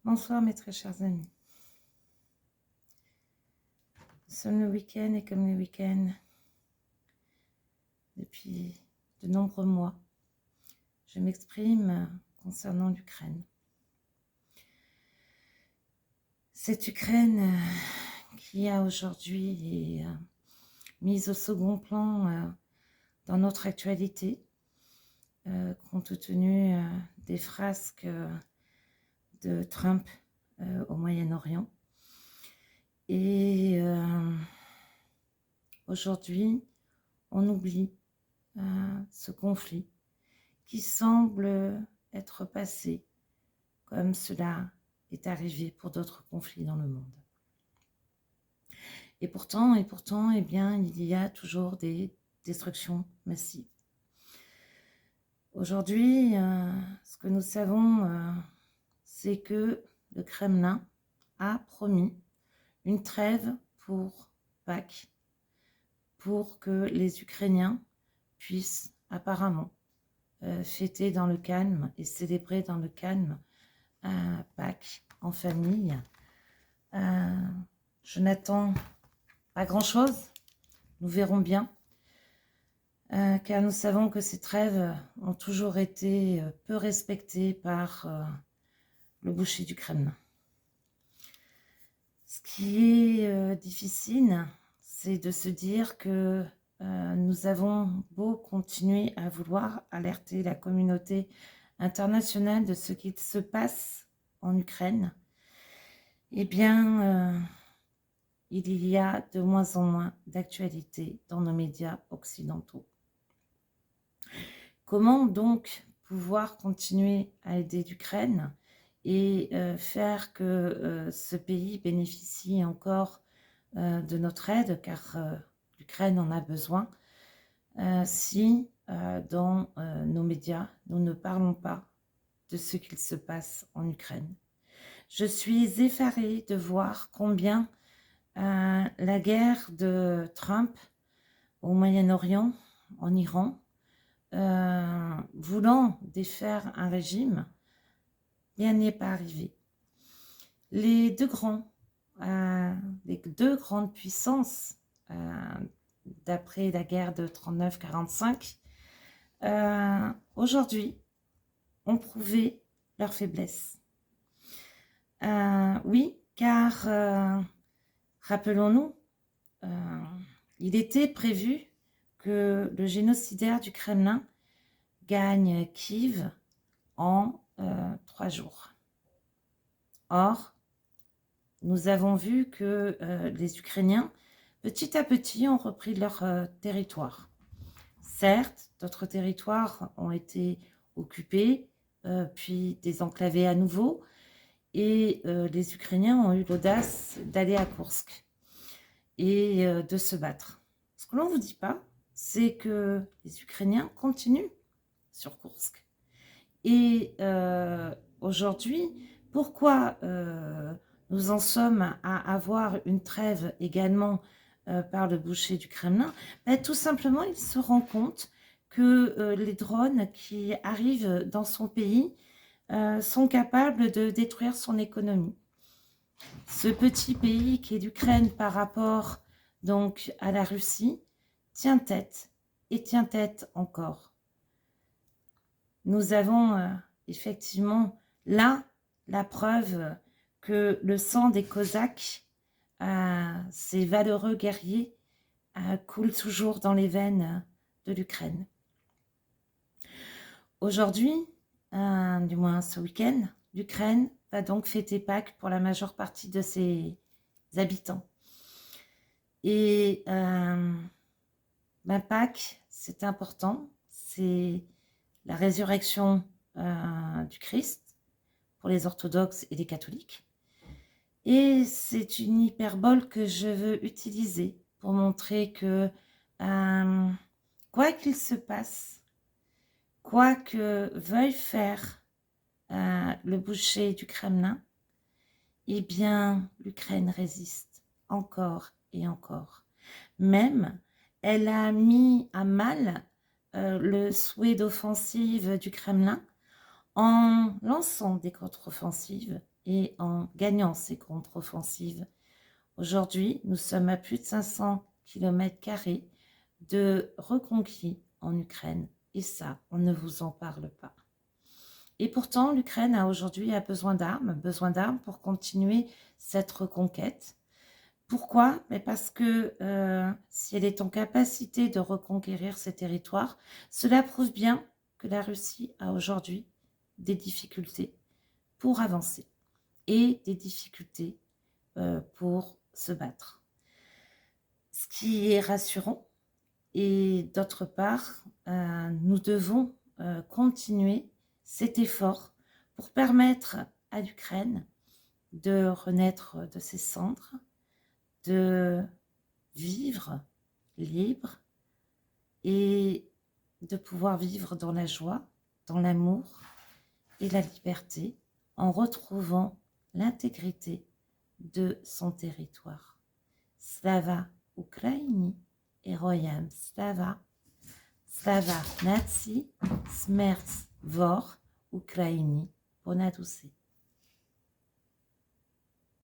Bonsoir mes très chers amis. Nous sommes le week-end et comme le week-end, depuis de nombreux mois, je m'exprime concernant l'Ukraine. Cette Ukraine qui a aujourd'hui est mise au second plan dans notre actualité, compte tenu des frasques de Trump au Moyen-Orient. Et aujourd'hui, on oublie ce conflit qui semble être passé comme cela est arrivé pour d'autres conflits dans le monde. Et pourtant, eh bien, il y a toujours des destructions massives. Aujourd'hui, ce que nous savons, c'est que le Kremlin a promis une trêve pour Pâques, pour que les Ukrainiens puissent apparemment fêter dans le calme et célébrer dans le calme Pâques en famille. Je n'attends pas grand-chose, nous verrons bien, car nous savons que ces trêves ont toujours été peu respectées par le boucher du Kremlin. Ce qui est difficile, c'est de se dire que nous avons beau continuer à vouloir alerter la communauté internationale de ce qu'il se passe en Ukraine, eh bien, il y a de moins en moins d'actualité dans nos médias occidentaux. Comment donc pouvoir continuer à aider l'Ukraine et faire que ce pays bénéficie encore de notre aide, car l'Ukraine en a besoin, si dans nos médias, nous ne parlons pas de ce qu'il se passe en Ukraine. Je suis effarée de voir combien la guerre de Trump au Moyen-Orient, en Iran, voulant défaire un régime, rien n'y est pas arrivé. Les deux grandes puissances, d'après la guerre de 39-45, aujourd'hui, ont prouvé leur faiblesse. Oui, car rappelons-nous, il était prévu que le génocidaire du Kremlin gagne Kiev en 3 jours. Or, nous avons vu que les Ukrainiens, petit à petit, ont repris leur territoire. Certes, d'autres territoires ont été occupés, puis désenclavés à nouveau, et les Ukrainiens ont eu l'audace d'aller à Koursk et de se battre. Ce que l'on ne vous dit pas, c'est que les Ukrainiens continuent sur Koursk. Et aujourd'hui, pourquoi nous en sommes à avoir une trêve également par le boucher du Kremlin? Tout simplement, il se rend compte que les drones qui arrivent dans son pays sont capables de détruire son économie. Ce petit pays qui est l'Ukraine par rapport donc à la Russie tient tête et tient tête encore. Nous avons effectivement là la preuve que le sang des Cosaques, ces valeureux guerriers, coule toujours dans les veines de l'Ukraine. Aujourd'hui, du moins ce week-end, l'Ukraine va donc fêter Pâques pour la majeure partie de ses habitants. Et Pâques, c'est important, c'est la résurrection du Christ pour les orthodoxes et les catholiques. Et c'est une hyperbole que je veux utiliser pour montrer que quoi qu'il se passe, quoi que veuille faire le boucher du Kremlin, eh bien, l'Ukraine résiste encore et encore. Même, elle a mis à mal le souhait d'offensive du Kremlin En lançant des contre-offensives et en gagnant ces contre-offensives, aujourd'hui, nous sommes à plus de 500 km² de reconquis en Ukraine. Et ça, on ne vous en parle pas. Et pourtant, l'Ukraine a aujourd'hui besoin d'armes pour continuer cette reconquête. Pourquoi? Parce que si elle est en capacité de reconquérir ces territoires, cela prouve bien que la Russie a aujourd'hui des difficultés pour avancer et des difficultés pour se battre. Ce qui est rassurant. Et d'autre part, nous devons continuer cet effort pour permettre à l'Ukraine de renaître de ses cendres, de vivre libre et de pouvoir vivre dans la joie, dans l'amour et la liberté en retrouvant l'intégrité de son territoire. Slava Ukraini, Heroyam Slava, Slava Nazi, Smert Vor Ukraini, Ponadouce.